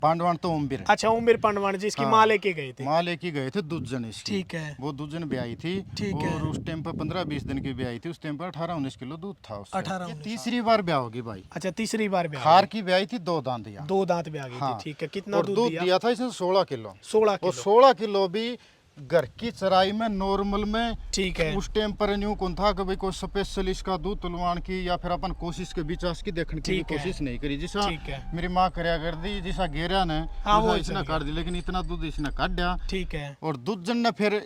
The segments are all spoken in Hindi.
पांडवान तो ओमबीर। अच्छा ओमवीर पांडवान जिसकी माँ लेके गए थे। माँ लेके गए थे दूजन इसकी। ठीक है। वो दूजन ब्याई थी। ठीक है। और उस टाइम पर 15-20 दिन की ब्याई थी। उस टाइम पर 18-19 किलो दूध था उससे। 18-19 तीसरी बार ब्याह होगी भाई। अच्छा तीसरी बार ब्याह खार की ब्याई थी 2 दांत दिया। 2 दांत ब्याह गई थी। ठीक है। कितना और दूध दिया था इसने 16 किलो। 16 और किलो। 16 किलो भी घर की चराई में नॉर्मल में। ठीक है। उस टाइम पर न्यू कौन था कि भाई कोई स्पेशल इसका दूध तुलवान की या फिर अपन कोशिश के विचास की देखने की कोशिश नहीं करी। जिसा मेरी माँ करया कर दी जिसा घेरा ने वो इसने काट दी, लेकिन इतना दूध इसने काट दिया। ठीक है। और दूधजन ने फिर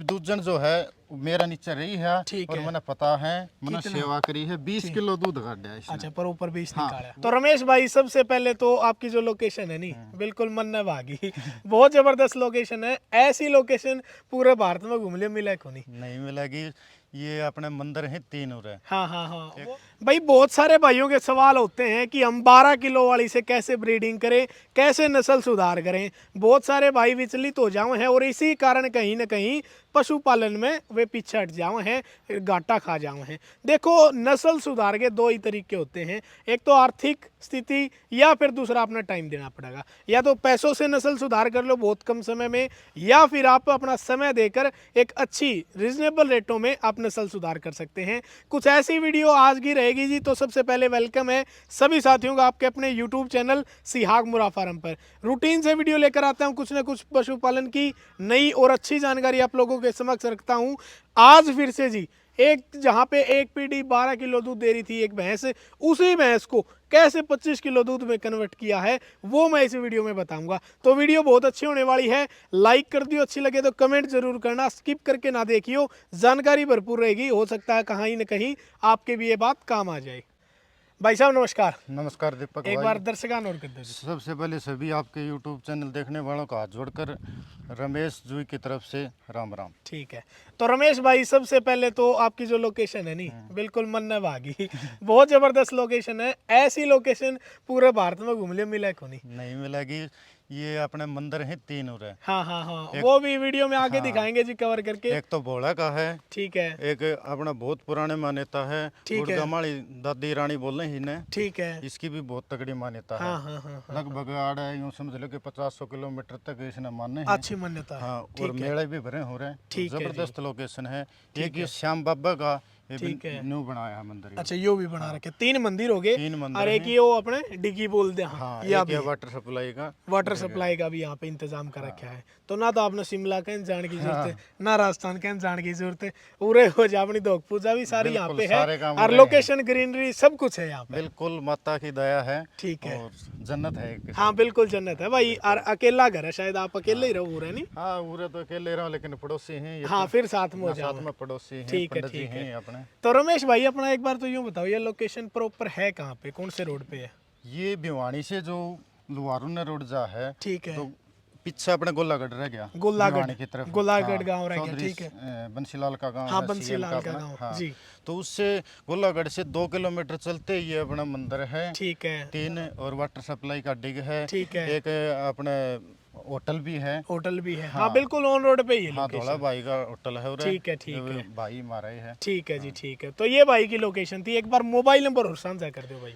दूधजन जो है मेरा नीचे रही है। और मैंने पता है मैंने सेवा करी है 20 किलो दूध काट दिया इसने। अच्छा पर ऊपर 20 निकाला। तो रमेश भाई सबसे पहले तो आपकी जो लोकेशन है नी बिल्कुल मन न भागी। बहुत जबरदस्त लोकेशन है। ऐसी लोकेशन पूरे भारत में घूम लियो मिला को नहीं मिलेगी। ये अपने मंदिर है 3 उरे। हाँ हाँ हाँ भाई बहुत सारे भाइयों के सवाल होते हैं कि हम 12 किलो वाली से कैसे ब्रीडिंग करें, कैसे नस्ल सुधार करें। बहुत सारे भाई विचलित हो जाओ हैं और इसी कारण कहीं ना कहीं पशुपालन में वे पीछे हट जाओ हैं, घाटा खा जाओ हैं। देखो नस्ल सुधार के 2 ही तरीके होते हैं, एक तो आर्थिक स्थिति या फिर दूसरा अपना टाइम देना पड़ेगा। या तो पैसों से नस्ल सुधार कर लो बहुत कम समय में, या फिर आप अपना समय देकर एक अच्छी रीजनेबल रेटों में आप नस्ल सुधार कर सकते हैं। कुछ ऐसी वीडियो आज की रहेगी जी। तो सबसे पहले वेलकम है सभी साथियों का आपके अपने यूट्यूब चैनल सिहाग मुर्गा फार्म पर। रूटीन से वीडियो लेकर आता हूं, कुछ ना कुछ पशुपालन की नई और अच्छी जानकारी आप लोगों के समक्ष रखता हूं। आज फिर से जी एक जहां पे एक पीढ़ी 12 किलो दूध दे रही थी एक भैंस, उसी भैंस को कैसे 25 किलो दूध में कन्वर्ट किया है वो मैं इस वीडियो में बताऊंगा। तो वीडियो बहुत अच्छी होने वाली है। लाइक कर दियो, अच्छी लगे तो कमेंट जरूर करना, स्किप करके ना देखियो, जानकारी भरपूर रहेगी। हो सकता है कहीं न कहीं आपके भी ये बात काम आ जाए। भाई साहब नमस्कार। नमस्कार दीपक एक भाई। बार दर्शकान और कर दो। सबसे पहले सभी आपके यूट्यूब चैनल देखने वालों का हाथ जोड़कर रमेश जी की तरफ से राम राम। ठीक है। तो रमेश भाई सबसे पहले तो आपकी जो लोकेशन है नी बिल्कुल मन न भागी। बहुत जबरदस्त लोकेशन है। ऐसी लोकेशन पूरे भारत में घूम लियो मिला को नहीं मिलेगी। ये अपने मंदिर है 3 उरे। हाँ हाँ हाँ वो भी वीडियो में आगे दिखाएंगे जी कवर करके। एक तो भोला का है। ठीक है। एक अपना बहुत पुराने मान्यता है। गुड़गामाड़ी दादी रानी बोल रहे हैं। ठीक है। इसकी भी बहुत तगड़ी मान्यता है। हाँ हाँ हाँ लगभग आड़ा यूं समझ लो कि 500 किलोमीटर तक इसने माने हैं। अच्छी मान्यता है। हाँ और मेले भी भरे हो रहे हैं। जबरदस्त लोकेशन है। एक ये श्याम बाबा का ठीक है। न्यू बनाया है मंदिर। अच्छा यो भी बना रखे 3 मंदिर हो गए। 3 मंदिर और एक ये वो अपने डिगी बोलते हैं। हाँ, या एक वाटर सप्लाई का भी यहाँ पे इंतजाम कर रखा है। तो ना तो आपने शिमला कहीं जाने की जरूरत है, ना राजस्थान कहीं जाने की जरूरत है। पूरे हो जा अपनी दोग पूजा भी सारी यहाँ पे है और लोकेशन ग्रीनरी सब कुछ है यहाँ पे। बिल्कुल माता की दया है। ठीक है। और जन्नत है। हाँ बिल्कुल जन्नत है भाई। और अकेला घर है शायद, आप अकेले ही रहो नहीं? हाँ उरे तो अकेले रहो लेकिन पड़ोसी हैं। हाँ फिर साथ में हो जाओ। साथ में पड़ोसी हैं। ठीक है पंडित जी ठीक है हैं अपने। तो रमेश भाई अपना एक बार तो यूँ बताओ ये लोकेशन प्रॉपर है कहाँ पे, कौन से रोड पे है? ये भिवानी से जो लुहारुन्ना रोड जा है। ठीक है। तो पीछे अपने गोलागढ़ रह गया। गोलागढ़ की तरफ गोलागढ़ गांव रह गया। ठीक है। बंसीलाल का गांव। हाँ बंसीलाल का गांव। हाँ। जी तो उससे गोलागढ़ से 2 किलोमीटर चलते ये अपना मंदिर है। ठीक है। 3 और वाटर सप्लाई का डिग है। ठीक है। एक अपने होटल भी है। होटल भी है। हाँ बिल्कुल ऑन रोड पे ही है। हाँ धोला भाई का होटल है। ठीक है ठीक है भाई हमारा ही है। ठीक है जी ठीक है। तो ये भाई की लोकेशन थी। एक बार मोबाइल नंबर और साझा कर दो भाई।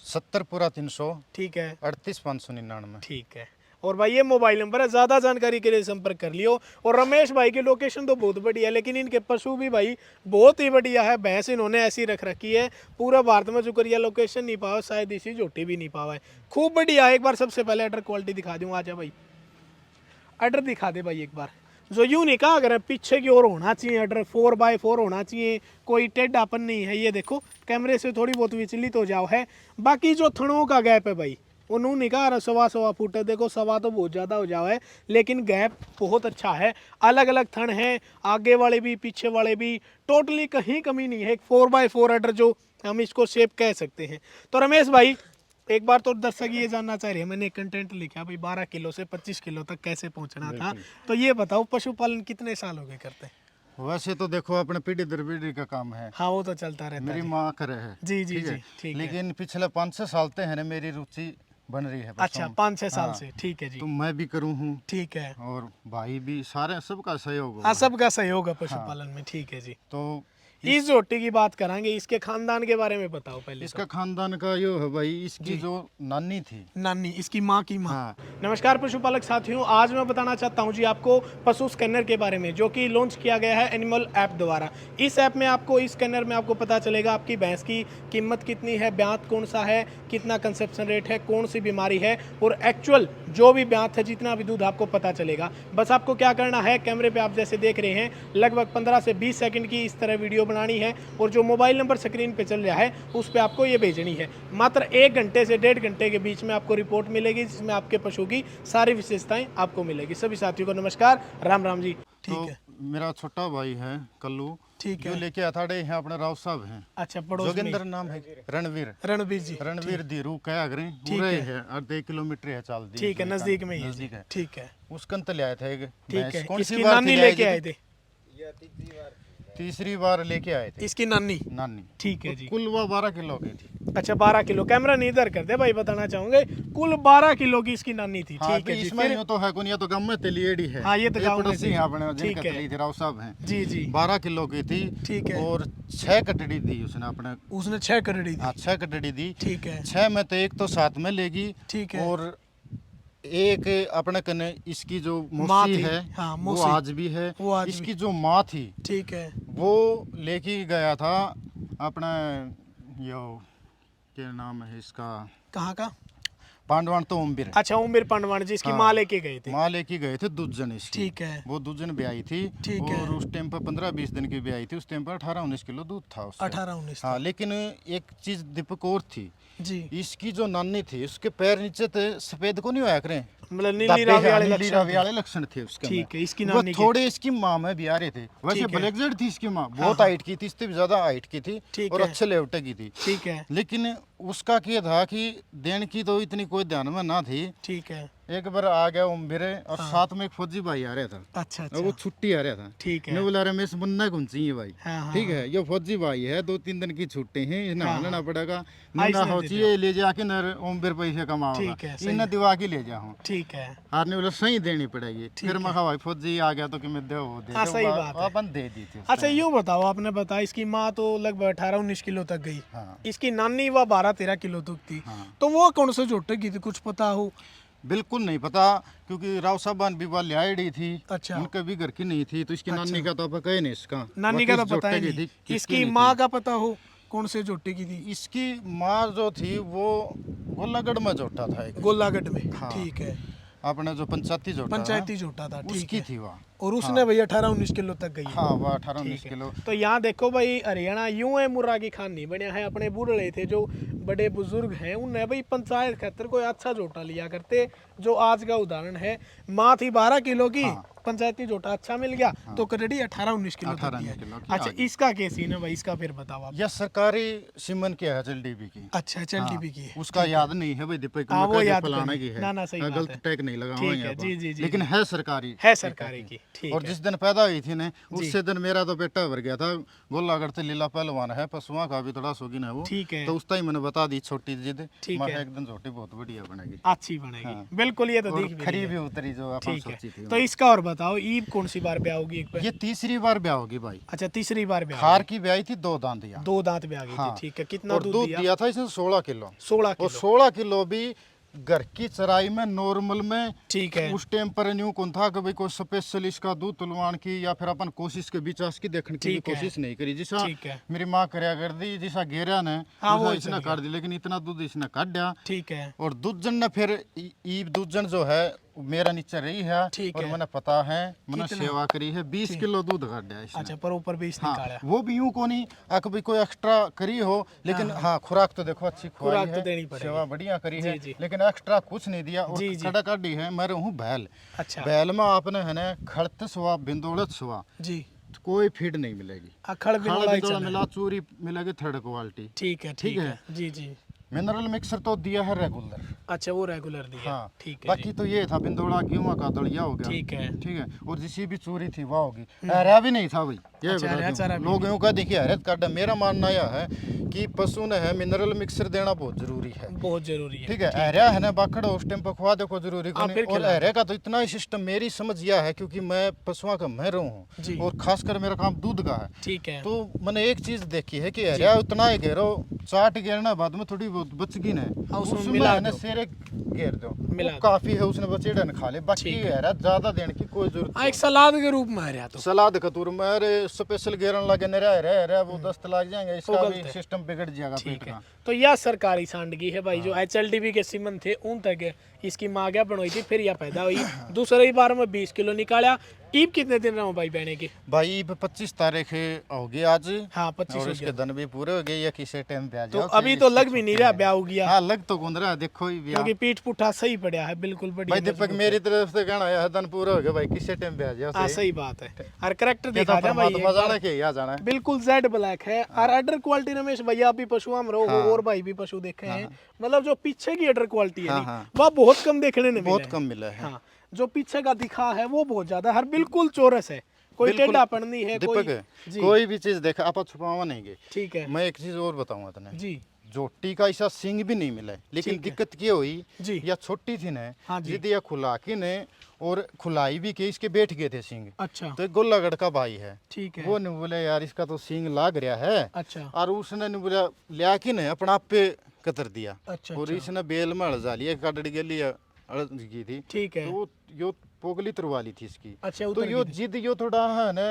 70 पूरा 300। ठीक है। 38 599। ठीक है। और भाई ये मोबाइल नंबर है, ज़्यादा जानकारी के लिए संपर्क कर लियो। और रमेश भाई की लोकेशन तो बहुत बढ़िया है, लेकिन इनके पशु भी भाई बहुत ही बढ़िया है। भैंस इन्होंने ऐसी रख रखी है पूरा भारत में जुकरिया लोकेशन नहीं पावा, शायद इसी झोटी भी नहीं पावा है। खूब बढ़िया है। एक बार सबसे पहले अडर क्वालिटी दिखा दूँ। आजा भाई अडर दिखा दे भाई एक बार। जो यूँ नहीं कहा अगर पीछे की ओर होना चाहिए अडर, 4x4 होना चाहिए, कोई टेढ़ापन नहीं है। ये देखो कैमरे से थोड़ी बहुत विचलित हो जाओ है। बाकी जो थनों का गैप है भाई उन्होंने नहीं कहा 1.25 फुट है। देखो 1.25 तो बहुत ज़्यादा हो जाओ है, लेकिन गैप बहुत अच्छा है। अलग अलग थन हैं, आगे वाले भी पीछे वाले भी, टोटली कहीं कमी नहीं है। एक 4x4 अडर जो हम इसको शेप कह सकते हैं। तो रमेश भाई एक बार तो दर्शक ये जानना चाह रहे हैं, मैंने कंटेंट लिखा भाई 12 किलो से 25 किलो तक कैसे पहुंचना था। तो ये बताओ पशुपालन कितने साल हो गए करते हैं? वैसे तो देखो अपने पीढ़ी दर पीढ़ी का काम है। हाँ वो तो चलता रहता है। मेरी माँ करे है। जी जी जी ठीक है। लेकिन पिछले 5-6 साल से है ना मेरी रुचि बन रही है। अच्छा 5-6 साल से। ठीक है जी। तो मैं भी करूँ हूँ। ठीक है। और भाई भी सारे सबका सहयोग हाँ सबका सहयोग है पशुपालन में। ठीक है जी। तो इस झोटी की बात करेंगे, इसके खानदान के बारे में बताओ पहले। इसका खानदान का यो है भाई, इसकी जो नानी थी, नानी, इसकी माँ की माँ। हाँ। नमस्कार पशुपालक साथियों, आज मैं बताना चाहता हूँ जी आपको पशु स्कैनर के बारे में, जो कि लॉन्च किया गया है एनिमल ऐप द्वारा। इस ऐप में आपको, इस स्कैनर में आपको पता चलेगा आपकी भैंस की कीमत कितनी है, ब्यांत कौन सा है, कितना कंसेप्शन रेट है, कौन सी बीमारी है, और एक्चुअल जो भी ब्यांत है, जितना भी दूध, आपको पता चलेगा। बस आपको क्या करना है, कैमरे पे आप जैसे देख रहे हैं, लगभग 15 से 20 सेकंड की इस तरह वीडियो बनानी है, और जो मोबाइल नंबर स्क्रीन पे चल रहा है उस पे आपको ये भेजनी है। मात्र 1 घंटे से 1.5 घंटे के बीच में आपको रिपोर्ट मिलेगी, जिसमें आपके पशु की सारी विशेषताएं आपको मिलेगी। सभी साथियों को नमस्कार, राम राम जी। ठीक तो है, मेरा छोटा भाई है कल्लू, ठीक जो है। लेके आता है अपने राव साहब हैं, अच्छा, पड़ोस में जोगिंदर नाम है, रणवीर रणवीर जी। रणवीर दी रू कह अगरे पूरे है, 1.5 किलोमीटर है चाल दी। ठीक है, नजदीक में ही है। नजदीक है। ठीक है, उसकन तले आए थे ठीक है। कौन सी इसकी बार नानी थी लेके लाए आए थे। तीसरी बार लेके आए थे इसकी नानी। नानी। ठीक है जी। कुल वो 12 किलो की थी। अच्छा, 12 किलो। कैमरा नहीं इधर कर दे भाई, बताना चाहूंगे कुल 12 किलो की इसकी नानी थी। हाँ, ठीक है जी। इसमें फिर यूं तो है कोनिया तो गम में तलिएड़ी है। हाँ, ये तो गाँव में पड़ोसी थी। हैं अपने, ठीक जिनके है। तली थे राव साहब हैं। जी जी, 12 किलो की थी। ठीक है। और 6 कटड़ी दी उसने अपने। उसने 6 करोड़ दी। हाँ, 6 कटड़ी दी। ठीक है, 6 में तो एक तो साथ में लेगी। ठीक है। और एक अपने कने इसकी जो माँ मौसी थी। है, हाँ, वो मौसी। आज भी है। वो आज इसकी जो माँ थी, ठीक है। वो लेके गया था अपना, यो क्या नाम है इसका, कहाँ का? पांडवान तो ओम्बिर। अच्छा, उमिर पांडवान जी, इसकी हाँ। माँ लेके गए थे। माँ लेके गए थे दूजन इसकी। ठीक है, वो दूजन ब्याई थी। ठीक है। और उस टाइम पर 15-20 दिन की ब्याई थी। उस टाइम पर 18-19 किलो दूध था उसका। 18-19। हाँ, लेकिन एक चीज दीपक और थी, जी, इसकी जो नानी थी उसके पैर नीचे थे सफेद को नहीं होया करें, मतलब नीली धब्बे, रावी हाँ, वाले नीली लक्षण रावी थे। वाले लक्षण थे उसके ठीक है, इसकी वो नानी के। थोड़े इसकी माँ में भी आ रहे थे। वैसे ठीक है। ब्लैक जेड थी इसकी माँ, बहुत हाँ। हाइट की थी, इससे भी ज्यादा हाइट की थी। ठीक और है। अच्छे लेवटे की थी। ठीक है, लेकिन उसका क्या था कि देन की तो इतनी कोई ध्यान में ना थी। ठीक है। एक बार आ गया उम्बिरे, और हाँ। साथ में एक फौजी भाई आ रहा था। अच्छा और वो अच्छा, छुट्टी आ रहा था। ठीक है। मैं बोला रमेश मुन्ना कौन चाहिए भाई। हाँ, हाँ, ठीक है, ये फौजी भाई है, 2-3 दिन की छुट्टी है, इन्हें हाँ, आना हाँ। पड़ेगा। इसने मुन्ना दे हो दिया। चाहिए, ले जाके नर ओम्बिर पैसे कमाओगा। ठीक है, सही इन्हें है। दिवा के ले जाऊँ। ठीक है, हारने बोला सही देनी पड़ेगी। ठीक फिर है। मैं कहा भाई फौजी आ गया तो कि मैं दे वो दे हाँ, दो। सही बात है। अपन दे दी थी उस अच्छा, टाइम। यूँ बताओ, आपने बताया इसकी माँ तो लगभग 18-19 किलो तक गई। हाँ। इसकी नानी वह 12-13 किलो तक थी। हाँ। तो वो कौन से जोटे की थी, कुछ पता हो? बिल्कुल नहीं पता, क्योंकि राव साहबान भी वाली आई थी। अच्छा। उनके भी घर की नहीं थी, तो इसकी अच्छा। नानी का तो आप कहे नहीं इसका। नानी वो का किस तो पता ही जोटे की नहीं। थी, किसकी इसकी नहीं माँ थी। का पता हो कौन से जोटे की थी? इसकी माँ जो थी वो गोलागढ़ में जोटा था एक, गोलागढ़ में। हाँ। ठीक है, अपने जो पंचायती जोटा है, पंचायती जोटा था। ठीक उसकी है। थी वहाँ। और उसने भैया 18-19 किलो तक गई है। हाँ, वह 18-19 ठीक है। किलो। तो यहाँ देखो भाई, हरियाणा यूं है मुर्रा की खान नहीं बनया है। अपने बूढ़े थे जो बड़े बुजुर्ग हैं, उन्हें भाई पंचायत खातर कोई अच्छा जोटा लिया करते, जो आज का उदाहरण है। माँ थी 12 किलो की। हाँ। पंचायती जोटा अच्छा मिल गया, तो करेडी 18-19 किलो तक 18-19 दिया। किलो की अच्छा, आ गई। इसका क्या सीन है भाई, इसका फिर बताओ आप। यह सरकारी सीमन की है, HLDB की। अच्छा, चल हाँ, टीवी की है। उसका याद नहीं है भाई दीपक, हाँ, मैं वो कह के याद फलाने करनी। की है। ना, ना, सही बात गलत है। टैग नहीं लगाऊंगा ठीक है, यहाँ जी, पर। जी, जी, लेकिन जी। है सरकारी। है सरकारी की। ठीक और है। जिस दिन पैदा हुई थी ना, उससे दिन मेरा तो बेटा भर गया था। गोलागढ़ से लीला पहलवान है, पशुओं का भी थोड़ा शौकीन है वो। ठीक है। तो उस टाइम मैंने बता दी छोटी जिद, ठीक मैं है। एक दिन छोटी बहुत बढ़िया बनेगी। अच्छी बनेगी। हाँ। बिल्कुल, ये तो और दिख भी खरी रही भी है। उतरी जो अपन ठीक सोची है। थी। तो इसका और बताओ, ईब कौन सी बार ब्याह होगी एक पे? ये तीसरी बार ब्याह होगी भाई। अच्छा, तीसरी बार ब्याह खार होगी। की ब्याही थी, 2 दांत दिया। 2 दांत ब्याह गई हाँ। थी। ठीक है, कितना और दूध दूध दिया? दिया था इसने 16 किलो। 16 और किलो। 16 किलो भी घर की चराई में, नॉर्मल में। ठीक है। उस टाइम पर न्यू कौन था कि भाई कोई स्पेशल इसका दूध तुलवान की, या फिर अपन कोशिश के बीच की देखने की भी ठीक है। कोशिश नहीं करी। जिसा ठीक है। मेरी माँ करया कर दी, जिसा गेरा ने हाँ, वो इसने चल कर दी, लेकिन इतना दूध इसने काट दिया। ठीक है। और दूधजन ने फिर ईब दूधजन जो है मेरा नीचे रही है। ठीक और है। मैंने पता है, मैंने कितना? सेवा करी है, 20 किलो दूध काट दिया इसने। अच्छा, पर ऊपर 20 हाँ, निकाला। वो भी यूं को नहीं भी कोई एक्स्ट्रा करी हो, लेकिन हाँ, खुराक तो देखो अच्छी खुराक खुराक है, तो देनी पड़ेगी। सेवा बढ़िया करी जी, है। जी। लेकिन एक्स्ट्रा कुछ नहीं दिया। और जी, जी। खड़ा काटी है, मैं रहूं बैल। अच्छा। बैल में आपने है ना खड़त सुआ, बिंदोड़त सुआ, जी। कोई फीड नहीं मिलेगी। अखड़ खाड़ बिनोड़ा ही बिंदोड़ा चल मिला, चूरी मिलेगी 3rd क्वालिटी। ठीक है, ठीक है। जी जी। मिनरल मिक्सर तो दिया है रेगुलर। अच्छा, वो रेगुलर दिया। हाँ ठीक है बाकी तो ये था बिंदोड़ा गेहूं का दलिया हो गया। ठीक है। ठीक है, और जिसी भी चोरी थी वह होगी, हरा भी नहीं था भाई। ये अच्छा, हरा चारा भी लोग यूं का देखिए हरत काटा। मेरा मानना यह है कि पशु ने है मिनरल मिक्सर देना बहुत जरूरी है। बहुत जरूरी है। ठीक है, हरा है ना बाकड़ उस टाइम पर खुआ देखो जरूरी हाँ, नहीं। फिर और खिला हरे का तो इतना ही सिस्टम मेरी समझ यह है, क्योंकि मैं पशुओं का महरू जी। हूँ और खासकर मेरा काम दूध का है। ठीक है। तो मैंने एक चीज देखी है कि हरिया उतना ही घेरो, चाट घेरना बाद में थोड़ी बहुत बचगी ना, हाँ, उसमें उसमें मिला है ना दो। सेरे घेर दो, मिला वो दो। काफी है, उसने बचेड़ा न खा ले। बाकी ठीक है। हरा ज्यादा देने की कोई जरूरत हाँ, एक नहीं। सलाद के रूप में हरा तो सलाद कतूर में अरे स्पेशल घेरन लगे न रह वो दस्त लग जाएंगे, इसका गलत भी है। सिस्टम बिगड़ जाएगा पेट ठीक है। का। तो यह सरकारी सांडगी है भाई, जो HLDB के सीमन थे उन तक इसकी माँ क्या बनवाई थी, फिर यह पैदा हुई। दूसरी बार में 20 किलो निकाला। ईब कितने दिन रहा हूँ भाई बहने की? भाई 25 तारीख होगी आज। हाँ, 25 और हो इसके गया। दिन भी पूरे हो गए या किसी टाइम पे आ तो जाओ। अभी तो लग भी नहीं रहा, ब्याह हो गया। हाँ लग तो गुंद रहा है, देखो ही ब्याह। क्योंकि पीठ पुठा सही पड़ा है, बिल्कुल भाई बढ़िया दीपक मजबूत मेरी है। तरफ से कहना है दिन पूरा हो गया भाई, किसी टाइम पे आ जाओ। हाँ, सही बात है। और करेक्टर ये तो दिखा दे भाई परमात्मा एक बार। जाने के यहाँ जाना है। बिल्कुल जेड ब्लैक है। और अडर क्वालिटी रमेश भैया भी पशु हम रहो हाँ। और भाई भी पशु देखे हैं, मतलब जो पीछे की अडर क्वालिटी है हाँ, नी, हाँ। वह बहुत कम देखने ने बहुत मिला है। कम मिला है। हाँ, जो पीछे का दिखा है वो बहुत ज्यादा, हर बिल्कुल चौरस है, कोई बिल्कुल। टेढ़ापन नहीं है कोई। दीपक जी, कोई भी चीज देखा आप छुपावा नहीं गए। ठीक है मैं एक चीज और बताऊंगा तने, जी। जोटी का ऐसा सिंग भी नहीं मिला है, लेकिन ठीक है। दिक्कत क्या हुई, जी। या छोटी थी ने हाँ जी। जिद या खुला के ने और खुलाई भी के इसके बैठ गए थे सिंग। अच्छा, तो एक गोलागढ़ का भाई है, ठीक है। वो नहीं बोले यार इसका तो सिंग लाग रहा है, अच्छा और उसने नहीं बोला लिया कि ने अपना आप पे कतर दिया। अच्छा और अच्छा, इसने बेल में अड़जा लिया, काटड़ी के लिए अड़ की थी। ठीक है। तो वो यो पोगली तुरवा ली थी इसकी। अच्छा, तो उतर यो गई थी। जिद यो थोड़ा है ना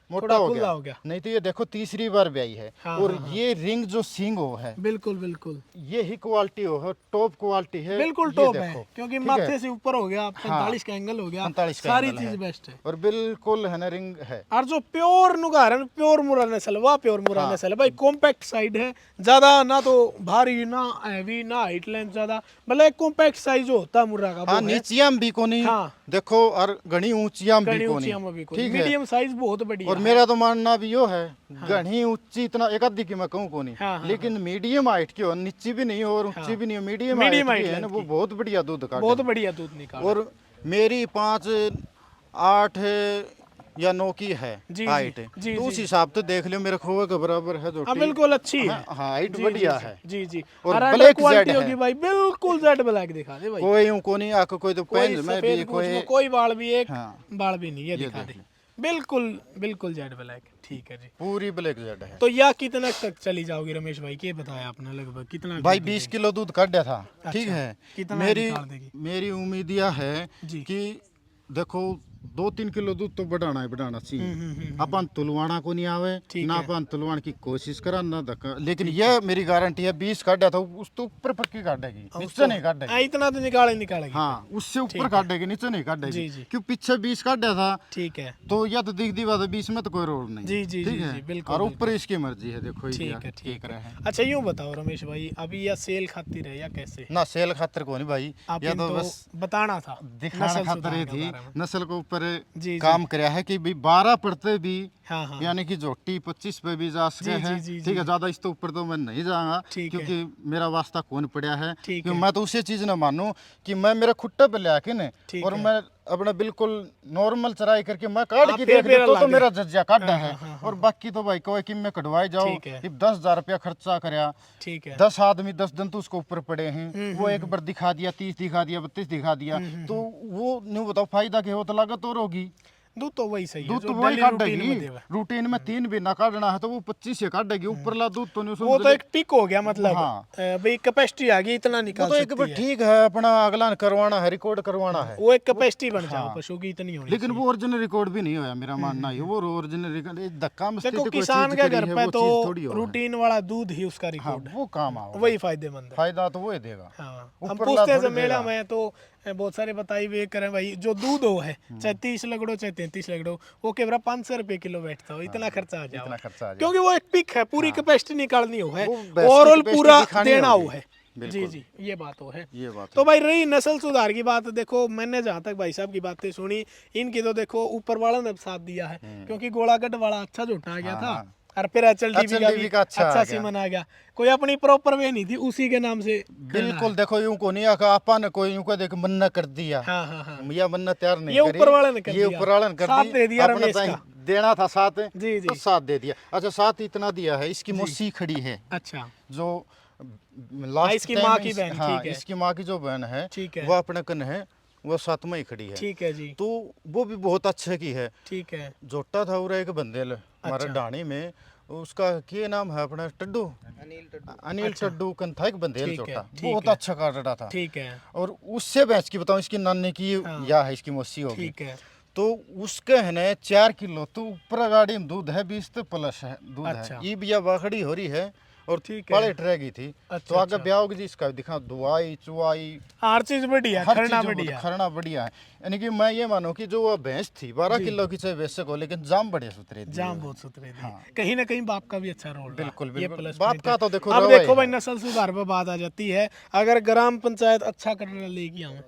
मोटा थोड़ा हो खुला गया। हो गया। नहीं तो ये देखो तीसरी बार ब्याई है। हाँ, और हाँ, हाँ। ये रिंग जो सिंग हो है, बिल्कुल बिल्कुल ये ही क्वालिटी हो है, टॉप क्वालिटी है। बिल्कुल ये टॉप देखो, है, क्योंकि ठीक माथे है? से ऊपर हो गया, 45 का एंगल हो गया, 45 का सारी एंगल चीज है। बेस्ट है। और बिल्कुल है ना रिंग है। और जो प्योर नुगारन, प्योर मुरा नस्ल, वह प्योर मुरा हाँ। नस्ल है भाई। कॉम्पैक्ट साइड है, ज्यादा ना तो भारी ना हैवी ना हाइट लेंथ ज्यादा, मतलब एक कॉम्पैक्ट साइज जो होता है मुर्रा का वो हाँ है। नीचियाम भी को नहीं। हाँ। देखो और घनी ऊंचियाम भी कड़ी को ऊंचियां में भी नहीं। कोई ठीक है। मीडियम साइज बहुत बढ़िया और है। मेरा तो मानना भी यो है, घनी ऊंची इतना एक आधी की मैं कहूँ को नहीं, हाँ, हाँ, लेकिन मीडियम हाइट की हो, नीची भी नहीं हो और ऊंची हाँ। भी नहीं हो, मीडियम Medium हाइट की height है ना, length वो की। बहुत बढ़िया दूध काटे। बहुत बढ़िया दूध निकाल। और मेरी 5 8 या 9 की है जी, हाइट। जी, तो जी, उस जी। हिसाब से देख लियो मेरे खोवे के बराबर है जो हाँ बिल्कुल अच्छी है। हाइट जी, बढ़िया जी, है। जी जी। और और black क्वालिटी Z होगी है। भाई, बिल्कुल जेड ब्लैक दिखा दे भाई। कोई यूं को नहीं आको, कोई तो कोई पेंज में भी सफेद पूंछ में कोई। कोई बाल भी, एक हाँ। बाल भी नहीं, ये ये दिखा देख दे। ले। बिल्कुल बिल्कुल जेड ब्लैक। ठीक है जी। पूरी ब्लैक जेड है। तो यह कितना तक चली जाओगी रमेश भाई, के बताया आपने लगभग कितना? भाई दूध 20 देगी? किलो दूध काटा था। ठीक अच्छा, है। कितना मेरी निकाल देगी? मेरी उम्मीद यह है जी। कि देखो 2-3 किलो दूध तो बढ़ाना है, बढ़ाना चाहिए। अपन तुलवाना को नहीं आवे ठीक ना, है। अपन तुलवान की कोशिश करा ना धक्का, लेकिन यह मेरी गारंटी है 20 काटा था उस तो ऊपर पक्की काटेगी, नीचे नहीं काटेगी। हाँ, इतना तो निकालेगी। हाँ उससे ठीक ऊपर है। काटेगी, नीचे नहीं काटेगी। जी, जी। क्यों पीछे 20 काटा था ठीक है। तो या तो दिख दी बात है, 20 में तो कोई रोल नहीं। जी, जी, ठीक जी, है? जी, बिल्कुल, और बिल्कुल। ऊपर इसकी मर्जी है, देखो ठीक है, ये ठीक रहा है। अच्छा यूँ बताओ रमेश भाई, अभी यह सेल खातिर है या कैसे? ना सेल खातर को नहीं भाई, आप या इन तो तो बस बताना था दिखाना नस्ल खातर सुधार ही के थी, बारे में। नस्ल के ऊपर जी, जी। काम कराया है कि भाई 12 पढ़ते भी हाँ हाँ यानी कि जोटी 25 पे भी जा सके जी, है। जी, जी, ठीक है, जी। ज्यादा इस तो ऊपर तो मैं नहीं जाऊंगा, ठीक है। क्योंकि मेरा वास्ता कौन पड़ा है। ठीक क्योंकि है। मैं तो उसी चीज ना मानूं कि मैं मेरा खुट्टे पे ले आके ने ठीक और है। मैं अपना बिल्कुल नॉर्मल चराई करके मैं काट हाँ, के फिर देख मेरा ले तो लागे। मेरा जज्जा काटा हाँ, है। हाँ, हाँ, और बाकी तो भाई कोई कि मैं कटवाई जाओ, ठीक है। 10,000 रुपया खर्चा करया, ठीक है। 10 आदमी 10 दिन तो उसको ऊपर पड़े हैं, वो एक बार दिखा दिया, 30 दिखा दिया, 32 दिखा दिया, तो वो नहीं बताओ फायदा क्या हो, तो लागत और होगी। दूध तो वही सही है दूध जो तो वही daily routine काटेगी, में देवा। रूटीन में 3 भी ना काटना है तो वो 25 से काटेगी, ऊपर ला दूध तो नहीं वो तो एक पिक हो गया, मतलब हाँ। भाई कैपेसिटी आ गई, इतना वो निकाल तो एक सकती बार है। ठीक है, अपना अगला करवाना है, रिकॉर्ड करवाना है, वो एक कैपेसिटी बन जाओ पशु की, इतनी होनी लेकिन वो ओरिजिनल रिकॉर्ड भी नहीं होया, मेरा मानना है वो ओरिजिनल रिकॉर्ड धक्का मस्ती देखो से कोई किसान चीज के करी घर है, पे वो तो चीज थोड़ी हो रूटीन वाला दूध ही उसका हाँ, रिकॉर्ड है, वो काम आओ, वही फायदेमंद है। फायदा तो वो ही देगा। हाँ, हम ऊपर पूछते हैं ला थोड़ी जमेला देगा। में तो बहुत सारे बताई हुए करें भाई, जो दूध हो है चाहे 30 लगड़ो चाहे 33 लगड़ो, वो केवरा 500 रुपए किलो बैठता हो, इतना खर्चा आ जाओ, इतना खर्चा आ जाए, क्योंकि वो एक पिक है, पूरी कैपेसिटी निकालनी हो है, वो best की ओवरऑल capacity पूरा दिखानी देना होगी। हो है। जी बिल्कुल। जी, ये बात हो है। ये बात तो भाई रही नस्ल सुधार की बात, देखो मैंने जहाँ तक भाई साहब की बातें सुनी, इनकी तो देखो ऊपर वाला ने साथ दिया है, क्योंकि गोलागढ़ वाला अच्छा झोटा आ गया था, और फिर HLDV का अच्छा सीमन आ गया। कोई अपनी प्रॉपर वे नहीं थी, उसी के नाम से बिल्कुल। देखो यूं को नहीं आका अपन कोई यूं को देख मन्ना कर दिया, हाँ हाँ हाँ, या मन्ना तैयार नहीं ये करी, ऊपर वाले ने कर ये दिया, ऊपर वाले ने कर साथ दी, दे दिया अपना रमेश ताई का। देना था साथ, जी जी तो साथ दे दिया। अच्छा साथ इतना दिया है, इसकी मौसी खड़ी है अच्छा, जो लास्ट इसकी माँ की बहन, हाँ ठीक है। इसकी माँ की जो बहन है ठीक है। वो अपने कन है, वो साथ में ही खड़ी है। ठीक है जी, तो वो भी बहुत अच्छे की है। ठीक है। जोटा था उरा एक बंदेल हमारे अच्छा। डाणी में, उसका क्या नाम है अपना टड्डू, अनिल टड्डू कन था एक बंदेल ठीक है, छोटा, ठीक बहुत है। अच्छा काटा था। ठीक है, और उससे भैंस की बताऊं, इसकी नानी की हाँ। या है, इसकी मौसी होगी। ठीक है। तो उसके है ना 4 किलो तो ऊपर गाड़ी में दूध है, 20 तो प्लस है दूध अच्छा। है। ये भी या बाखड़ी हो रही है और ठीक है। पाले ट्रेगी थी। अच्छा, तो आगे अच्छा। ब्याह होगी जी, इसका दिखा दुआई चुआई हर चीज बढ़िया, हर खरना चीज बढ़िया। खरना बढ़िया है। यानी कि मैं ये मानूं कि जो वो भैंस थी 12 किलो की चाहे वैसे को, लेकिन जाम बढ़िया सुथरे दी जाम है। बहुत सुथरे थे। हाँ। कहीं ना कहीं बाप का भी अच्छा रोल रहा। बिल्कुल, ये बिल्कुल। प्लस बाप पॉइंट का है। तो देखो अब रवा ही देखो भाई है। नस्ल सुधार पर बात आ जाती है, अगर ग्राम पंचायत अच्छा करने लेके आऊं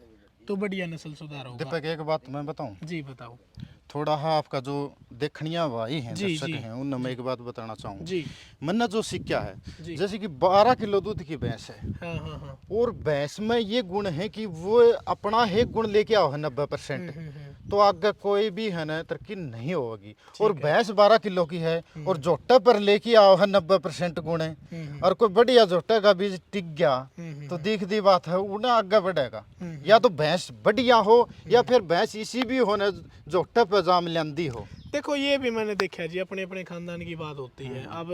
तो बढ़िया नस्ल सुधार होगा। दीपक एक बात मैं बताऊं, जी बताओ। थोड़ा हाँ आपका जो देखनिया भाई हैं जी, दर्शक जी। हैं, उनमें मैं एक बात बताना चाहूँ। जी मन्ना जो सिक्का जी। है, जैसे कि 12 किलो दूध की भैंस है, हाँ हाँ हाँ। और भैंस में ये गुण है कि वो अपना ही गुण लेके आओ है 90%। तो आगे कोई भी है ना तरक्की नहीं होगी। और भैंस 12 किलो की है और जोटे पर लेके आओ है 90% गुण है, और कोई बढ़िया जोटे का बीज टिक गया तो दिख दी बात है उन्हें आगे बढ़ेगा। या तो भैंस बढ़िया हो या फिर भैंस इसी भी हो ना जोटे पे जाम लेंदी हो। देखो ये भी मैंने देखा जी, अपने अपने खानदान की बात होती है। अब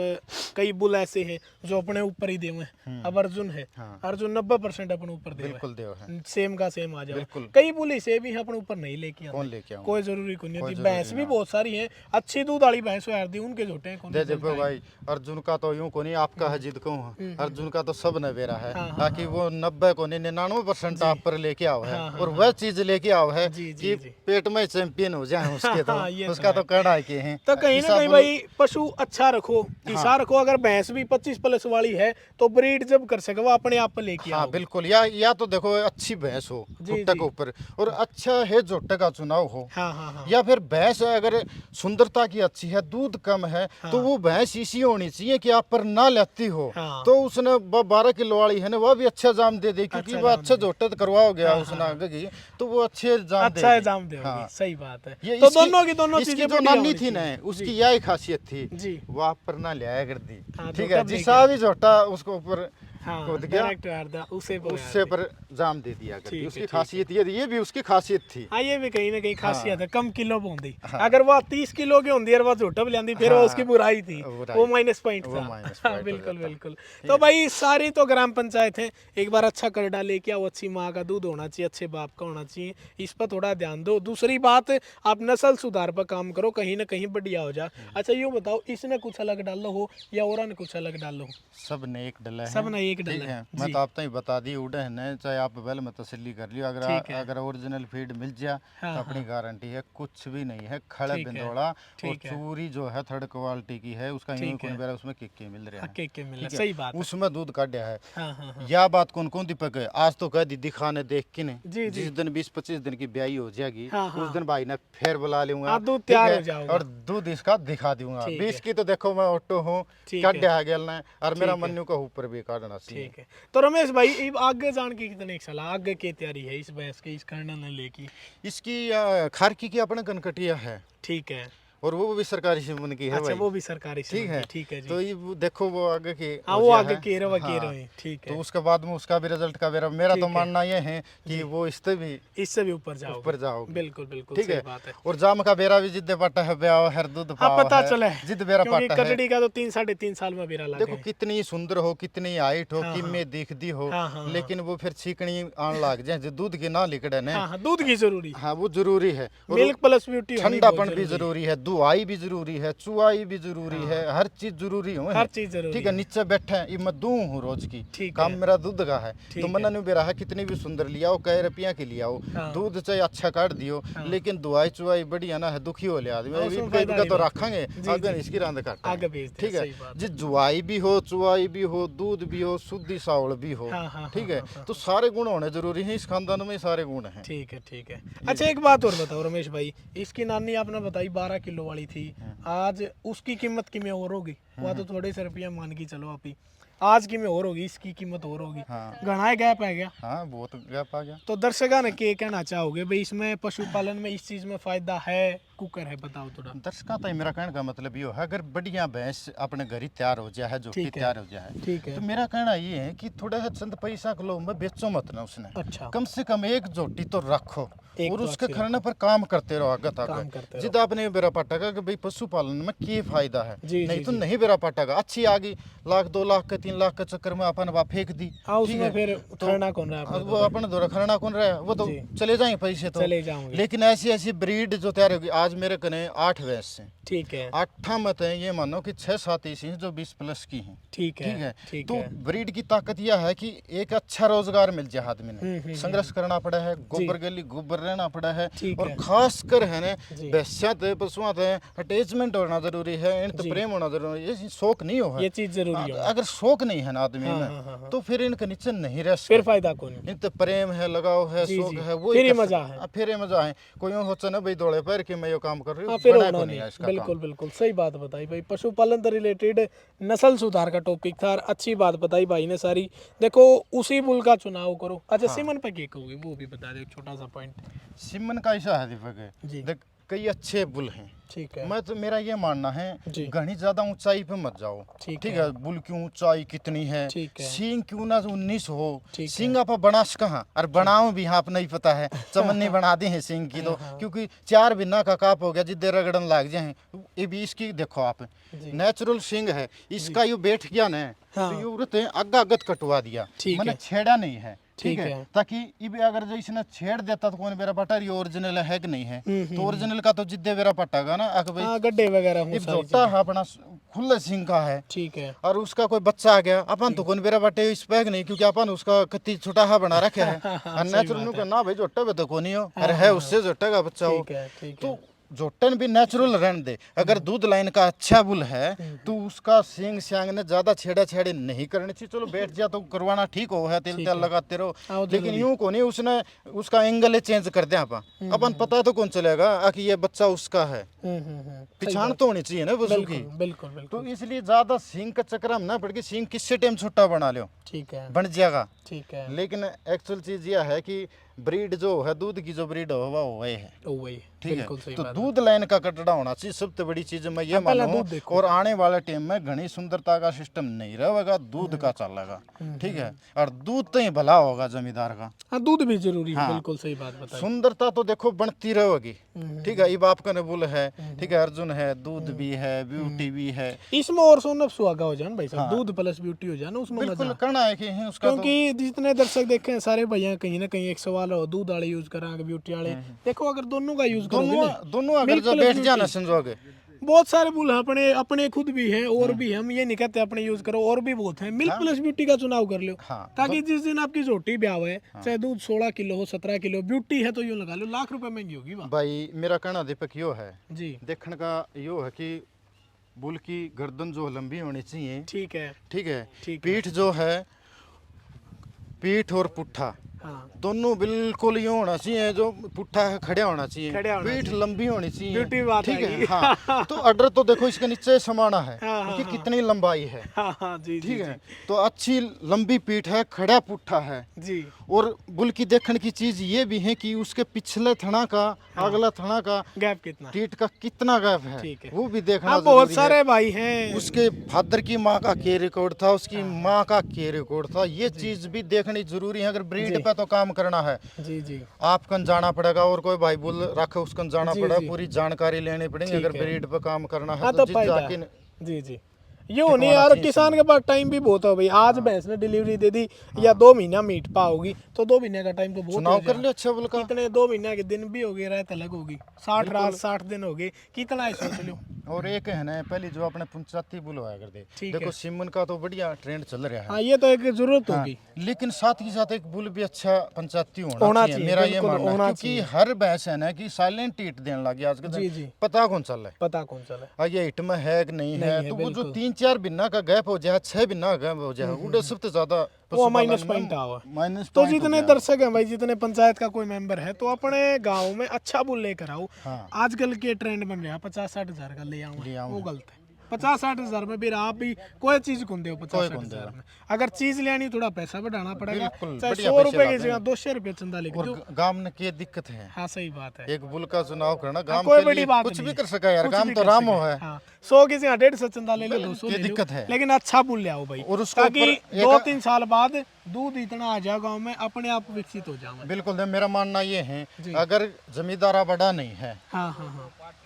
कई बुल ऐसे हैं जो अपने ऊपर ही देवे हैं। अब अर्जुन है, हाँ। अर्जुन 90% अपने ऊपर देवे, बिल्कुल देव है, सेम का सेम आ जाए। बिल्कुल। कई बुल से भी अपने ऊपर नहीं लेके कौन आते, लेके आऊं? कोई जरूरी को नहीं कोई होती। जरूरी भैंस भी ना। बहुत सारी हैं, अच्छी दूध वाली भैंस यार दी उनके झोटे हैं, कौन दे बोलता देखो है। भाई, अर्जुन का तो यूं को नहीं, आपका है जिद को, अर्जुन का तो सब नवेरा है, हाँ, हाँ, ताकि वो 90 को नहीं 99% आप पर लेके आओ है। हाँ, हाँ, और वह चीज लेके आओ है जी, जी, कि जी। पेट में चैंपियन हो जाए उसके तो हाँ, ये तो उसका है। तो कड़ा के हैं। तो कहीं ना कहीं भाई पशु अच्छा रखो, ईसा रखो। अगर भैंस भी 25 प्लस वाली है तो ब्रीड जब कर सके वो अपने आप पे लेके हाँ आओ। बिल्कुल। या तो देखो अच्छी भैंस हो जी, टुट्टे जी। के ऊपर, और अच्छा है जोटे का चुनाव हो। हाँ हाँ हाँ। या फिर भैंस अगर सुंदरता की अच्छी है, दूध कम है, तो वो भैंस इसी होनी चाहिए कि आप पर ना लेती हो। हाँ। तो उसने 12 किलो वाली है ना, वो भी अच्छा जाम दे दे, क्योंकि अच्छा वो जाम अच्छा दे। जोटे करवाओ गया हाँ, उसने हाँ। आगे की, तो वो अच्छे जाम अच्छा देगी। एग्जाम दे हाँ। सही बात है। ये तो इसकी- दोनों की दोनों इसकी चीजें जो बढ़िया नानी होनी थी ना, चाहिए। उसकी यही खासियत थी, जी। वो आप पर ना लिया कर दी। हाँ, ठीक जोटा है, भी जिसा भी जोटा उसको ऊपर हाँ कूद गया, डायरेक्ट यार दा उसे पर उससे पर जाम दे दिया करती। ठीक है, उसकी ठीक खासियत ये भी उसकी खासियत थी। हाँ ये भी कहीं ना कहीं खासियत है, कम किलो बोंदी। हाँ। अगर वो 30 किलो की होंदी और वो झोटा भी लेंदी फिर वो हाँ, उसकी बुराई थी, बुराई। वो माइनस पॉइंट वो था। माइनस हाँ, पॉइंट हो बिल्कुल जाता। बिल्कुल। तो भाई सारी तो ग्राम पंचायत है, एक बार अच्छा करडा लेके आओ, अच्छी माँ का दूध होना चाहिए, अच्छे बाप का होना चाहिए, इस पर थोड़ा ध्यान दो। दूसरी बात, आप नस्ल सुधार पर काम करो, कहीं ना कहीं बढ़िया हो जा। अच्छा यूँ बताओ, इसने कुछ अलग डालो हो या और ने कुछ अलग डालो हो? सब ने एक डला है, सब ने एक ठीक डला है। है। मैं तो आप ही बता दी उड़े है ना, चाहे आप पहले में तसल्ली कर लियो। ठीक है। अगर ओरिजिनल फीड मिल जाए हाँ, तो अपनी गारंटी है, कुछ भी नहीं है। खड़े ठीक है, बिंदोड़ा और ठीक है। चूरी जो है थर्ड क्वालिटी की है, उसका यूं ठीक है। कौन बेरा उसमें किक्के मिल रहे हैं। हक्के के मिले, ठीक है? सही बात है। उसमें दूध काटा है। हाँ हाँ हाँ। यह बात कौन कौन दीपक है, आज तो कह दी दिखाने देख के ने, जी, जी। जिस दिन 20-25 दिन की ब्याही हो जाएगी, हाँ, हाँ। उस दिन भाई ने फिर बुला लूंगा। हाँ, दूध ठीक तैयार है? हो जाओगा। और दूध इसका दिखा दूंगा। ठीक 20 है। की तो देखो मैं ऑटो हूँ, ठीक कट है। आ गया ना, और मेरा ठीक है। मन्नू का ऊपर भी काटना चाहिए। ठीक है। तो रमेश भाई अब आगे जान के कितने एक सलाह आगे की तैयारी है इस भैंस की, इस करना ने लेके? इसकी खारकी की अपने कनकटिया है, ठीक है। और वो भी सरकारी सिमन की है अच्छा भाई। वो भी सरकारी ठीक है, ठीक है जी। तो ये वो देखो वो आगे की हाँ हो वो गया आगे है। के रवा के हाँ, रहे, ठीक है। तो उसके बाद में उसका भी रिजल्ट का मेरा ठीक तो है। मानना ये है कि वो इससे भी इससे भी ऊपर जाओगे। ऊपर जाओगे। बिल्कुल बिल्कुल ठीक सही है। बात है। और जाम का बेरा भी जिद्दे पाटा है, ब्याह हर दूध हाँ पाव पता है, चला जिद बेरा क्योंकि पाटा है। कटड़ी का तो 3-3.5 साल में बेरा लग देखो गए। कितनी सुंदर हो, कितनी हाइट हो, हाँ, कितनी दिखती हो, हाँ, हाँ, लेकिन वो फिर छीकनी आन लग जाए जो दूध की ना लिकड़े ने। हाँ हाँ दूध की जरूरी, हाँ वो जरूरी है। और मिल्क प्लस ब्यूटी होनी बहुत ठंडापन भी जरूरी है, दुआई भी जरूरी है, चुआई भी जरूरी है, हर चीज जरूरी हो। हर चीज जरूरी ठीक है। नीचे बैठे हैं, ये मैं दूं हूँ रोज की, ठीक काम है। मेरा दूध का है। ठीक तो मना नहीं बेरा है, कितनी भी सुंदर लिया हो, कई रुपया की लिया हो, हाँ। दूध चाहे अच्छा काट दियो, लेकिन दुआई चुआई बढ़िया ना है, दुखी हो ले आदमी। हाँ, उसमें इनका फायदा तो नहीं रखेंगे जी, आगे जी। इसकी रांध काट आगे भेज दे, ठीक है सही बात जी। जुआई भी हो, चुआई भी हो, दूध भी हो, शुद्धि सावल भी हो। हाँ, हाँ, ठीक हाँ, है। हाँ, तो सारे गुण होने जरूरी है, इस खानदान में सारे गुण हैं। ठीक है ठीक है। अच्छा एक बात और बताओ रमेश भाई, इसकी नानी आपने बताई 12 किलो किलो वाली थी, आज उसकी कीमत किमें और होगी, वह तो थोड़े से रुपया मान के चलो आप ही, आज की में और होगी, इसकी कीमत और होगी। हाँ। घना गैप है क्या? हाँ बहुत गैप आ गया। तो दर्शकों ने क्या कहना चाहोगे भाई, इसमें पशुपालन में इस चीज में फायदा है कुकर है, बताओ थोड़ा। दर्शकों तो मेरा कहने का मतलब ये है, अगर बढ़िया भैंस अपने घर ही तैयार हो जाए, जो तैयार हो जाए, ठीक है, तो मेरा कहना ये है कि थोड़ा सा चंद पैसा किलो में बेचो मत ना उसने। अच्छा, कम से कम एक जोटी तो रखो और तो उसके खरने पर काम करते रहो आगे तक। जिद आपने बेरा पाटेगा कि भाई पशुपालन में क्या फायदा है, नहीं तो नहीं बेरा पाटेगा। अच्छी आ गई, 1 2 लाख के 3 लाख के चक्कर में अपन वहाँ फेंक दी, ठीक है, फिर खरना कौन रहा है? वो अपने द्वारा खरना कौन रहा है, वो तो चले जाएंगे पैसे तो चले जाओगे। लेकिन ऐसी ऐसी ब्रीड जो तैयार होगी, आज मेरे कने 8 भैंस हैं, ठीक है, 8 मत है, ये मानो कि 6-7 ऐसी हैं जो 20+ की हैं, ठीक है, ठीक है। तो ब्रीड की ताकत यह है कि एक अच्छा रोजगार मिल जाए आदमी ने, संघर्ष करना पड़ा है, गोबर गली गोबर रहना पड़ा है, और खास कर है ना भैंसा पशुओं अटैचमेंट होना जरूरी है, इनसे प्रेम होना जरूरी है, ये शौक नहीं हो, ये चीज जरूरी है। अगर शौक नहीं है ना आदमी में, तो फिर इनके नीचे नहीं रह सकते, फिर फायदा कौन है? इनसे प्रेम है, लगाव है, शौक है, वो फिर मजा है, फिर मजा है। कोई यूं सोचे ना भाई दौड़े पैर के मैं ये काम कर रही हूँ, बिल्कुल बिल्कुल सही बात बताई भाई। पशुपालन से रिलेटेड नस्ल सुधार का टॉपिक था, अच्छी बात बताई भाई ने सारी। देखो उसी बुल का चुनाव करो। अच्छा, सीमन पे क्या कहोगे वो भी बता दो, एक छोटा सा पॉइंट। सीमन का ऐसा है दीपक, देख कई अच्छे बुल हैं, ठीक है, मैं तो मेरा ये मानना है घनी ज्यादा ऊंचाई पे मत जाओ, ठीक है। बुल की ऊंचाई कितनी है, सींग क्यों ना 19 हो, सींग आप बनास कहाँ और बनाओ भी आप नहीं पता है, चमन्नी बना दी है सींग की, तो क्योंकि 4 बिना का काप हो गया जिद्दे रगड़न लाग जाए। ये भी इसकी देखो आप, नेचुरल सींग है, इसका यू बैठ गया ना तो यू उड़ते अग्गा अगत कटवा दिया, मैंने छेड़ा नहीं है, ठीक है, ताकि इबे अगर जो इसने छेड़ देता तो कौन बेरा पटा ये ओरिजिनल है कि नहीं है, तो ओरिजिनल का तो जिद्दे बेरा पटागा ना, अगर भाई गड्ढे वगैरह ये जोटा है अपना खुले सिंह का है, ठीक है, और उसका कोई बच्चा आ गया अपन तो कौन बेरा बटे इस पैक नहीं, क्योंकि अपन उसका कत्ती छोटा हा बना रखे है, नेचुरल का ना भाई जोटा पे तो कोनी हो, अरे है उससे जोटा का बच्चा हो, तो जोटन भी नेचुरल रहने दे। अगर दूध लाइन का अच्छा बुल है तो उसका सींग सियांग ने ज्यादा छेड़ा छेड़ी नहीं करनी चाहिए। चलो बैठ जा तो करवाना ठीक हो है, तेल तेल लगाते रहो, लेकिन यूं को नहीं उसने उसका एंगल चेंज कर दिया अपन पता तो कौन चलेगा कि ये बच्चा उसका है, पिछाड़ तो होनी चाहिए ना पशु की, बिल्कुल। तो इसलिए ज्यादा सींग का चक्कर हम ना पड़ के सींग किससे टाइम छोटा बना लो, ठीक है, बन जाएगा, ठीक है। लेकिन एक्चुअल चीज यह है कि ब्रीड जो है दूध की जो ब्रीड हो वही है, ठीक है। तो दूध लाइन का कटड़ा होना चाहिए सबसे बड़ी चीज मैं ये मानूं, और आने वाले टाइम में घनी सुंदरता का सिस्टम नहीं रहेगा, दूध का चलेगा, ठीक है, और दूध तो ही भला होगा जमींदार का। हाँ, दूध भी जरूरी है, बिल्कुल सही बात बताई। सुंदरता तो देखो बनती रहेगी, ठीक है, ये बाप का बुल है, ठीक है, अर्जुन है, दूध भी है, ब्यूटी भी है, इसमें और सोनब सुहागा हो जाए भाई साहब, दूध प्लस ब्यूटी हो जाए ना, उसमें बिल्कुल करना है कि उसका, क्योंकि जितने दर्शक देखे हैं सारे भैया कहीं ना कहीं एक सवाल हो, दूध वाले यूज करेंगे ब्यूटी वाले, देखो अगर दोनों का यूज दोनों अगर जो बैठ जाना समझोगे, बहुत सारे बुल अपने अपने खुद भी हैं और भी हम ये नहीं कहते अपने यूज करो, और भी बहुत है, मिल्क प्लस ब्यूटी का चुनाव कर लो, ताकि जिस दिन आपकी झोटी ब्याह है, चाहे दूध 16 किलो हो 17 किलो, ब्यूटी है तो यूं लगा लो लाख रुपए महंगी होगी भाई। मेरा कहना दीपक यो है जी, देखने का यो है कि बुल की गर्दन जो लंबी होनी चाहिए, ठीक है, पीठ जो है, पीठ और पुट्ठा दोनों बिल्कुल यूं होना चाहिए, जो पुट्ठा है खड़े होना चाहिए, पीठ लंबी होनी चाहिए, ठीक है। हाँ, तो अडर तो देखो इसके नीचे समाना है कि कितनी लंबाई है, ठीक है, तो अच्छी लंबी पीठ है, खड़ा पुट्ठा है जी। और बुल की देखने की चीज ये भी है कि उसके पिछले थना का अगला थना का गैप कितना, पीठ का कितना गैप है, वो भी देखना। बहुत सारे भाई हैं, उसके फादर की माँ का क्या रिकॉर्ड था, उसकी माँ का क्या रिकॉर्ड था, ये चीज भी देखनी जरूरी है। अगर ब्रीड पे तो काम करना है जी, आपको जाना पड़ेगा, और कोई भाई बुल रखे उसको जाना पड़ेगा, पूरी जानकारी लेनी पड़ेगी अगर ब्रीड पे काम करना है तो जाके जी। यो नहीं यार, किसान के पास टाइम भी बहुत हो भाई, आज भैंस ने डिलीवरी दे दी या 2 महीना मीट पाओगी तो 2 महीने का टाइम तो बहुत चुनाव कर लिया अच्छा बुल का, कितने 2 महीने के दिन भी हो गए, रात अलग होगी, 60 रात 60 दिन हो गए, कितना है सोच लो। और एक है ना पहले जो अपने पंचायती बुल होया करते, देखो सिमन का तो बढ़िया ट्रेंड चल रहा है। हाँ, ये तो एक जरूरत होगी, लेकिन साथ ही साथ एक बुल भी अच्छा पंचायती होना चाहिए, मेरा ये मानना है। क्योंकि हर भैंस है ना कि साइलेंट हिट देने लगी आज के दिन, पता कौन चल रहा है, पता कौन चल रहा है ये हिट में है कि नहीं है। तो वो जो 3-4 बिन्ना का गैप हो जाए, 6 बिन्ना का गैप हो जाए, वो सबसे ज्यादा वो माइनस पॉइंट हुआ। माइनस तो जितने दर्शक हैं भाई, जितने पंचायत का कोई मेंबर है, तो अपने गांव में अच्छा बुल लेकर आओ। आजकल के ट्रेंड बन रहा है 50-60 हजार का ले आओ, वो गलत है। 50-60 हजार में फिर आप भी कोई चीज कौन दे 50-60 हजार में। अगर चीज लेनी थोड़ा पैसा बढ़ाना पड़ेगा, चाहे 100 रुपए की जगह 200 रुपए चंदा लेके दो। गांव में क्या दिक्कत है? हाँ सही बात है, एक बुल का चुनाव करना गांव कोई के बड़ी लिए बात कुछ नहीं भी है। कर सका यार, काम तो राम हो है। 100 की जगह 150 चंदा ले लो, 200 ये ले लो, दिक्कत है। लेकिन अच्छा बुल ले आओ भाई, और उसको ताकि 2-3 साल बाद दूध इतना आ जाए गाँव में, अपने आप विकसित हो जाए। बिल्कुल, मेरा मानना ये है अगर जमींदारा बड़ा नहीं है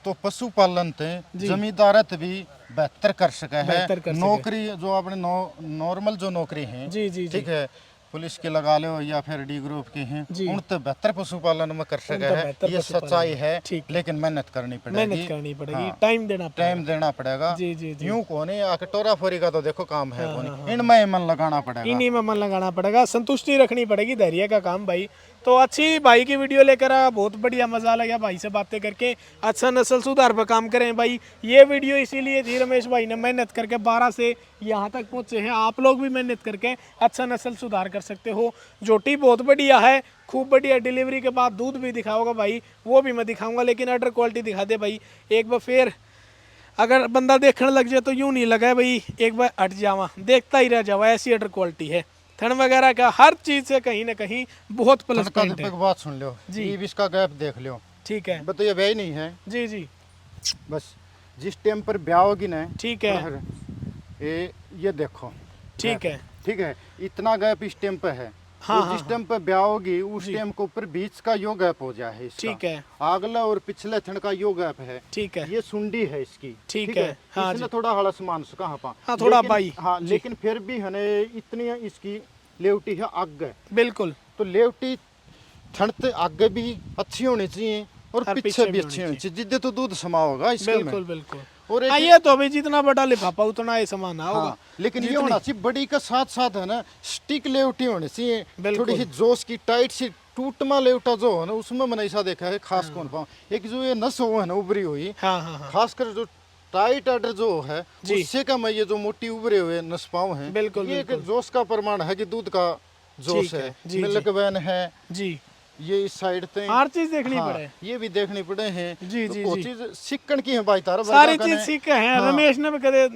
तो पशुपालन ते जमींदारत भी बेहतर कर सके है। नौकरी जो अपने नॉर्मल जो नौकरी है, ठीक है, पुलिस के लगा लो या फिर डी ग्रुप के हैं, उन तो बेहतर पशुपालन में कर सके है, ये सच्चाई है। लेकिन मेहनत करनी पड़ेगी, टाइम देना पड़ेगा। यूं कोने आके टोरा फोरी का तो देखो काम है, इनमें मन लगाना पड़ेगा, संतुष्टि रखनी पड़ेगी, धैर्य का काम भाई। तो अच्छी भाई की वीडियो लेकर आया, बहुत बढ़िया मजा लगा भाई से बातें करके। अच्छा नस्ल सुधार पर काम करें भाई, ये वीडियो इसीलिए थी, रमेश भाई ने मेहनत करके 12 से यहाँ तक पहुँचे हैं। आप लोग भी मेहनत करके अच्छा नस्ल सुधार कर सकते हो। जोटी बहुत बढ़िया है, खूब बढ़िया, डिलीवरी के बाद दूध भी दिखाओगा भाई, वो भी मैं दिखाऊंगा, लेकिन अडर क्वालिटी दिखा दे भाई एक बार। फिर अगर बंदा देखने लग जाए तो यूँ नहीं लगा भाई एक बार हट जावा, देखता ही रह जावा, ऐसी अडर क्वालिटी है। थन वगैरह का हर चीज से कहीं ना कहीं बहुत प्लस पॉइंट है। बात सुन लो जी, इसका गैप देख लो, ठीक है, तो ये ब्याह नहीं है जी, बस जिस टाइम पर ब्याह होगी ना, ठीक है, ये देखो, ठीक है, इतना गैप इस टाइम पे है। जिस टाइम पे ब्याह होगी उस टाइम के ऊपर बीच का यो गैप हो जाए, ठीक है, अगला और पिछले थन का यो गैप है, ठीक है, ये सुंडी है इसकी, ठीक है, इसने थोड़ा हड़ा समान कहाँ थोड़ा भाई, हाँ, लेकिन फिर भी है इतनी इसकी लेवटी है आगे, बिल्कुल, तो लेवटी थनते आगे भी अच्छी होनी चाहिए और पीछे भी अच्छी होनी चाहिए, जिद्दे तो दूध समा होगा इसमें। बिल्कुल बिल्कुल, और ये तो अभी जितना बड़ा लिफाफा उतना ही समान होगा। लेकिन ये होना चाहिए बड़ी का साथ साथ है ना स्टिक लेवटी होनी चाहिए, थोड़ी सी जोश की टाइट सी टूटमा लेवटा जो है ना, उसमें मैंने ऐसा देखा है खास कौन पाऊँ, एक जो ये नस हो है ना उभरी हुई, खासकर जो टाइट अडर जो है उससे का मैं ये जो मोटी उभरे हुए नस पाँव है, बिल्कुल, ये एक जोश का प्रमाण है कि दूध का जोश है, मिल्क वैन है जी, ये इस साइड पे हर चीज देखनी पड़े, ये भी देखनी पड़े हैं जी, तो वो चीज सीखण की है भाई, तारा सारी चीज सीख है। रमेश ने भी कदे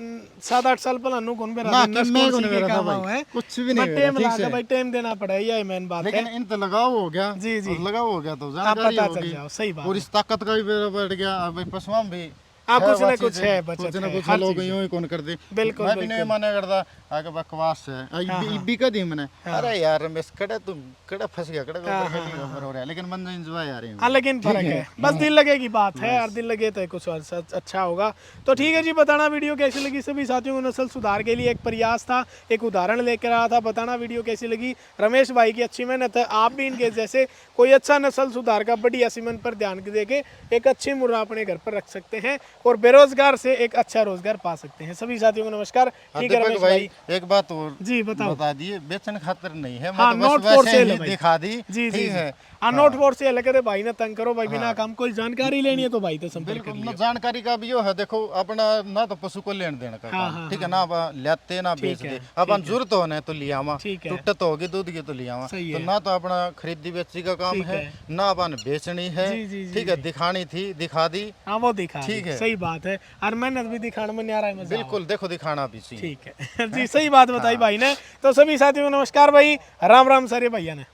7-8 साल पहले कौन बेरा है, कुछ भी नहीं, टाइम लगा भाई, टाइम देना पड़े, यही मेन बात है। लेकिन इन तो लगाव हो गया जी, लगाव हो गया तो जानकारी होगी, सही बात, और इस ताकत का भी बढ़ गया। भाई पशुओं भी कुछ ना कुछ है, बचत है, कुछ लोग यूं ही कौन कर दे, बिल्कुल, मैं भी नहीं माने करता आगे बकवास है बी का दी मैंने, अरे यार रमेश कड़ा तुम कड़ा फंस गया, कड़ा ऊपर हो रहा है, लेकिन मन एंजॉय आ रही है। लेकिन फर्क है, बस दिल लगे की बात है, और दिल लगे तो कुछ अच्छा होगा। तो ठीक है जी, बताना वीडियो कैसी लगी। सभी साथियों को नस्ल सुधार के लिए एक प्रयास था, एक उदाहरण लेकर आया था, बताना वीडियो कैसी लगी। रमेश भाई की अच्छी मेहनत है, आप भी इनके जैसे कोई अच्छा नस्ल सुधार का बढ़िया सीमन पर ध्यान देके एक अच्छी मुर्रा अपने घर पर रख सकते हैं और बेरोजगार से एक अच्छा रोजगार पा सकते हैं। सभी साथियों को नमस्कार। ठीक है रमेश भाई, एक बात और जी बता दिए, बेचन खातर नहीं है, नोट फॉर सेल दिखा दी जी, ठीक है, नोट फॉर सेल कहते भाई ना तंग करो भाई, बिना काम कोई जानकारी लेनी है तो भाई तो संपर्क कर लियो। जानकारी का भी यो है, देखो अपना ना तो पशु को लेन देने का काम, ठीक है, ना लेते ना बेचते, अपन जरूरत होने तो लिया टूटत होगी दूध की तो लिया, तो ना तो अपना खरीदी बेची का काम है, ना अपन बेचनी है, ठीक है, दिखानी थी दिखा दी, हाँ वो दिखा, ठीक है, सही बात है, और मेहनत भी दिखाने में नहीं आ रहा है, बिल्कुल, देखो दिखाना भी ठीक है जी, सही बात बताई भाई ने। तो सभी साथियों को नमस्कार भाई, राम राम सारे भैया ने।